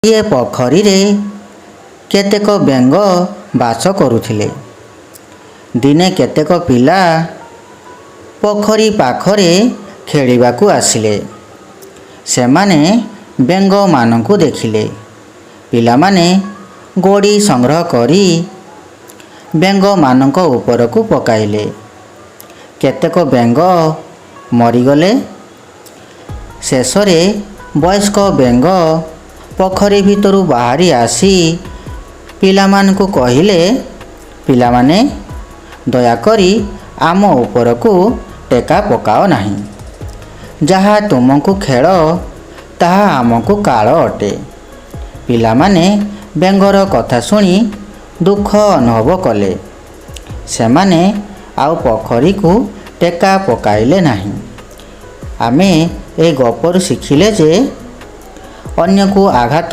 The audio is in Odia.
ଏ ପୋଖରୀରେ କେତେକ ବେଙ୍ଗ ବାସ କରୁଥିଲେ। ଦିନେ କେତେକ ପିଲା ପୋଖରୀ ପାଖରେ ଖେଳିବାକୁ ଆସିଲେ। ସେମାନେ ବେଙ୍ଗମାନଙ୍କୁ ଦେଖିଲେ। ପିଲାମାନେ ଗୋଡ଼ି ସଂଗ୍ରହ କରି ବେଙ୍ଗମାନଙ୍କ ଉପରକୁ ପକାଇଲେ। କେତେକ ବେଙ୍ଗ ମରିଗଲେ। ଶେଷରେ ବୟସ୍କ ବେଙ୍ଗ ପୋଖରୀ ଭିତରୁ ବାହାରି ଆସି ପିଲାମାନଙ୍କୁ କହିଲେ, ପିଲାମାନେ, ଦୟାକରି ଆମ ଉପରକୁ ଟେକା ପକାଅ ନାହିଁ। ଯାହା ତୁମକୁ ଖେଳ ତାହା ଆମକୁ କାଳ ଅଟେ। ପିଲାମାନେ ବେଙ୍ଗର କଥା ଶୁଣି ଦୁଃଖ ଅନୁଭବ କଲେ। ସେମାନେ ଆଉ ପୋଖରୀକୁ ଟେକା ପକାଇଲେ ନାହିଁ। ଆମେ ଏହି ଗପରୁ ଶିଖିଲେ ଯେ ଅନ୍ୟକୁ ଆଘାତ